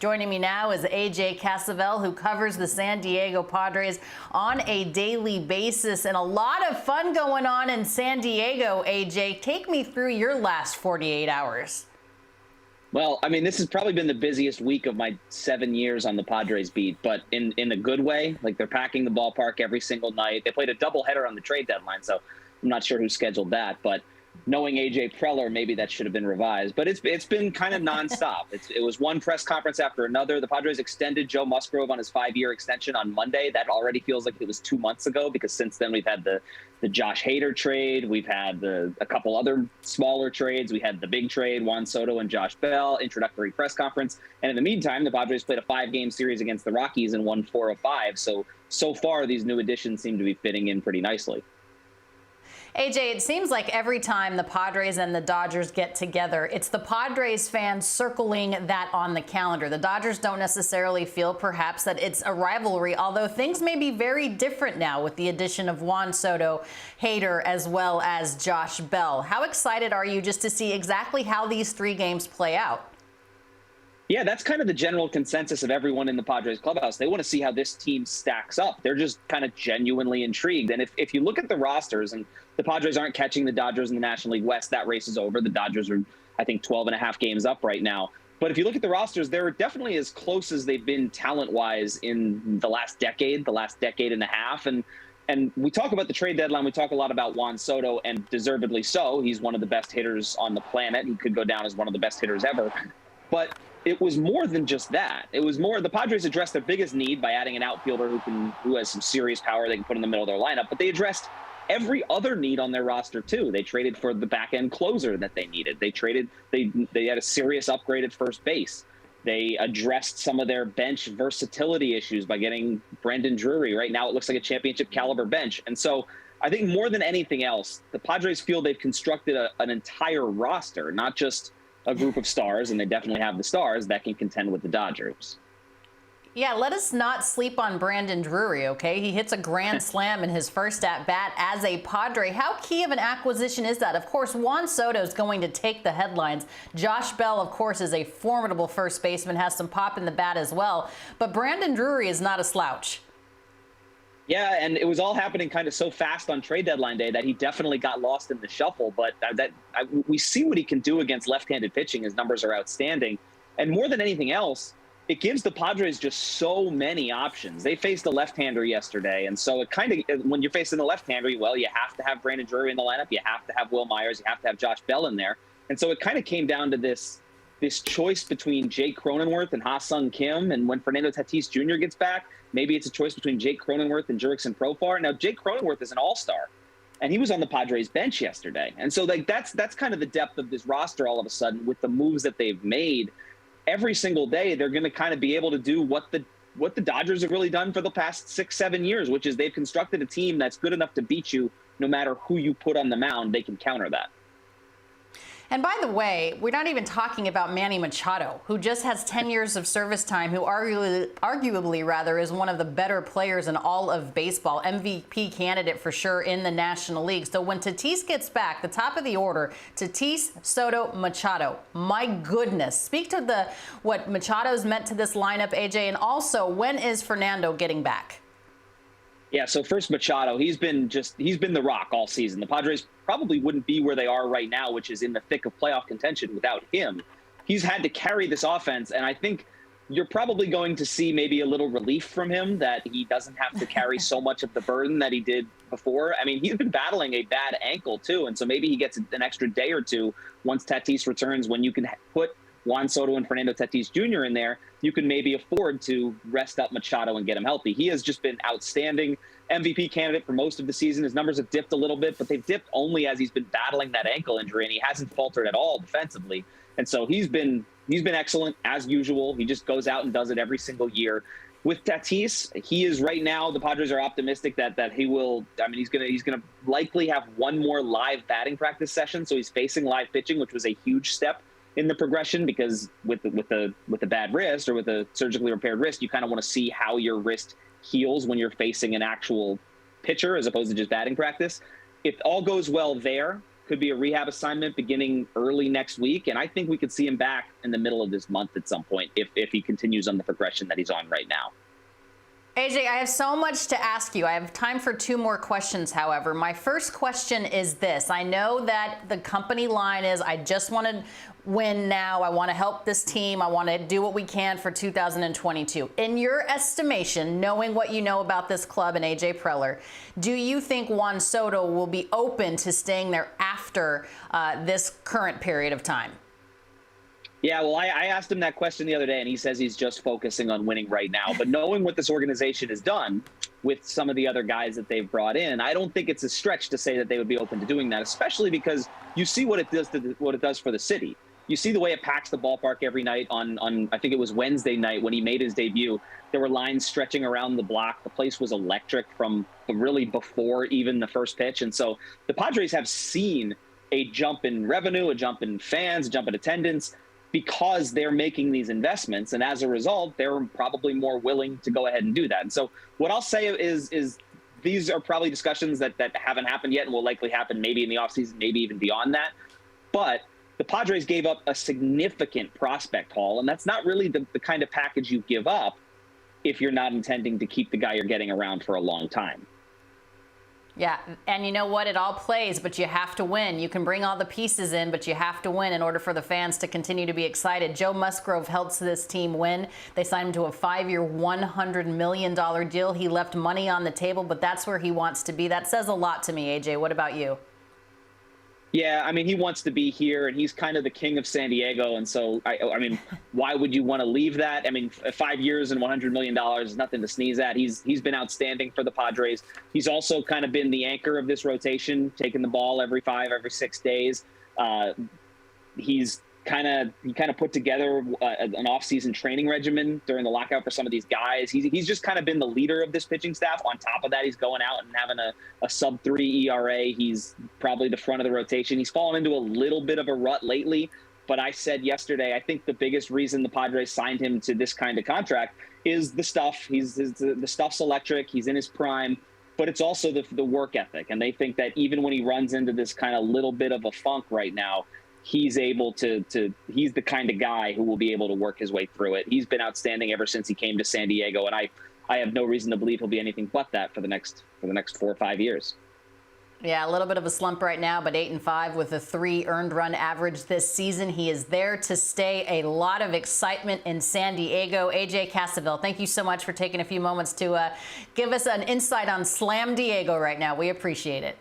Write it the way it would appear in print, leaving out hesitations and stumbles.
Joining me now is AJ Cassavell, who covers the San Diego Padres on a daily basis. And a lot of fun going on in San Diego, AJ. Take me through your last 48 hours. Well, I mean, this has probably been the busiest week of my 7 years on the Padres beat, but in a good way. Like, they're packing the ballpark every single night. They played a doubleheader on the trade deadline, so I'm not sure who scheduled that. But knowing AJ Preller, maybe that should have been revised. But it's been kind of nonstop. It was one press conference after another. The Padres extended Joe Musgrove on his 5-year extension on Monday. That already feels like it was 2 months ago, because since then we've had the Josh Hader trade. We've had a couple other smaller trades. We had the big trade, Juan Soto and Josh Bell, introductory press conference. And in the meantime, the Padres played a 5-game series against the Rockies and won 4 of 5. So far, these new additions seem to be fitting in pretty nicely. AJ, it seems like every time the Padres and the Dodgers get together, it's the Padres fans circling that on the calendar. The Dodgers don't necessarily feel perhaps that it's a rivalry, although things may be very different now with the addition of Juan Soto, Hader, as well as Josh Bell. How excited are you just to see exactly how these 3 games play out? Yeah, that's kind of the general consensus of everyone in the Padres clubhouse. They want to see how this team stacks up. They're just kind of genuinely intrigued. And if you look at the rosters, and the Padres aren't catching the Dodgers in the National League West, that race is over. The Dodgers are, I think, 12 and a half games up right now. But if you look at the rosters, they're definitely as close as they've been talent-wise in the last decade and a half. And we talk about the trade deadline. We talk a lot about Juan Soto, and deservedly so. He's one of the best hitters on the planet. He could go down as one of the best hitters ever. But it was more than just that. It was more, the Padres addressed their biggest need by adding an outfielder who has some serious power they can put in the middle of their lineup. But they addressed every other need on their roster too. They traded for the back end closer that they needed. They had a serious upgrade at first base. They addressed some of their bench versatility issues by getting Brandon Drury. Right now it looks like a championship caliber bench. And so I think more than anything else, the Padres feel they've constructed an entire roster, not just a group of stars, and they definitely have the stars that can contend with the Dodgers. Yeah, let us not sleep on Brandon Drury, okay? He hits a grand slam in his first at-bat as a Padre. How key of an acquisition is that? Of course, Juan Soto is going to take the headlines. Josh Bell, of course, is a formidable first baseman, has some pop in the bat as well. But Brandon Drury is not a slouch. Yeah, and it was all happening kind of so fast on trade deadline day that he definitely got lost in the shuffle. But we see what he can do against left-handed pitching. His numbers are outstanding. And more than anything else, it gives the Padres just so many options. They faced a left-hander yesterday, and so it kind of, when you're facing the left-hander, well, you have to have Brandon Drury in the lineup. You have to have Will Myers. You have to have Josh Bell in there. And so it kind of came down to this choice between Jake Cronenworth and Ha-Sung Kim. And when Fernando Tatis Jr. gets back, maybe it's a choice between Jake Cronenworth and Jurickson Profar. Now, Jake Cronenworth is an all-star, and he was on the Padres bench yesterday. And so that's kind of the depth of this roster all of a sudden with the moves that they've made. Every single day, they're going to kind of be able to do what the Dodgers have really done for the past 6-7 years, which is they've constructed a team that's good enough to beat you no matter who you put on the mound. They can counter that. And by the way, we're not even talking about Manny Machado, who just has 10 years of service time, who arguably is one of the better players in all of baseball, MVP candidate for sure in the National League. So when Tatis gets back, the top of the order, Tatis, Soto, Machado. My goodness. Speak to what Machado's meant to this lineup, AJ, and also when is Fernando getting back? Yeah, so first Machado, he's been the rock all season. The Padres probably wouldn't be where they are right now, which is in the thick of playoff contention, without him. He's had to carry this offense, and I think you're probably going to see maybe a little relief from him, that he doesn't have to carry so much of the burden that he did before. I mean, he's been battling a bad ankle too, and so maybe he gets an extra day or two once Tatis returns, when you can put Juan Soto and Fernando Tatis Jr. in there, you can maybe afford to rest up Machado and get him healthy. He has just been outstanding. MVP candidate for most of the season. His numbers have dipped a little bit, but they've dipped only as he's been battling that ankle injury, and he hasn't faltered at all defensively. And so he's been excellent as usual. He just goes out and does it every single year. With Tatis, he is right now, the Padres are optimistic that he will, I mean, he's gonna likely have one more live batting practice session. So he's facing live pitching, which was a huge step in the progression, because with a bad wrist, or with a surgically repaired wrist, you kind of want to see how your wrist heals when you're facing an actual pitcher as opposed to just batting practice. If all goes well there, could be a rehab assignment beginning early next week. And I think we could see him back in the middle of this month at some point if he continues on the progression that he's on right now. AJ, I have so much to ask you. I have time for 2 more questions, however. My first question is this. I know that the company line is, I just want to win now. I want to help this team. I want to do what we can for 2022. In your estimation, knowing what you know about this club and AJ Preller, do you think Juan Soto will be open to staying there after this current period of time? Yeah, well, I asked him that question the other day, and he says he's just focusing on winning right now. But knowing what this organization has done with some of the other guys that they've brought in, I don't think it's a stretch to say that they would be open to doing that, especially because you see what it does for the city. You see the way it packs the ballpark every night on I think it was Wednesday night when he made his debut. There were lines stretching around the block. The place was electric from really before even the first pitch. And so the Padres have seen a jump in revenue, a jump in fans, a jump in attendance, because they're making these investments. And as a result, they're probably more willing to go ahead and do that. And so what I'll say is these are probably discussions that haven't happened yet and will likely happen maybe in the offseason, maybe even beyond that. But the Padres gave up a significant prospect haul, and that's not really the kind of package you give up if you're not intending to keep the guy you're getting around for a long time. Yeah, and you know what? It all plays, but you have to win. You can bring all the pieces in, but you have to win in order for the fans to continue to be excited. Joe Musgrove helped this team win. They signed him to a 5-year, $100 million deal. He left money on the table, but that's where he wants to be. That says a lot to me, AJ. What about you? Yeah, I mean, he wants to be here, and he's kind of the king of San Diego. And so, I mean, why would you want to leave that? I mean, 5 years and $100 million is nothing to sneeze at. He's been outstanding for the Padres. He's also kind of been the anchor of this rotation, taking the ball every 6 days. He kind of put together an off-season training regimen during the lockout for some of these guys. He's just kind of been the leader of this pitching staff. On top of that, he's going out and having a sub-3 ERA. He's probably the front of the rotation. He's fallen into a little bit of a rut lately, but I said yesterday, I think the biggest reason the Padres signed him to this kind of contract is the stuff. The stuff's electric. He's in his prime, but it's also the work ethic. And they think that even when he runs into this kind of little bit of a funk right now, he's able he's the kind of guy who will be able to work his way through it. He's been outstanding ever since he came to San Diego, and I have no reason to believe he'll be anything but that for the next 4 or 5 years. Yeah, a little bit of a slump right now, but 8-5 with a 3 earned run average this season. He is there to stay. A lot of excitement in San Diego. AJ Cassavell, thank you so much for taking a few moments to give us an insight on Slam Diego right now. We appreciate it.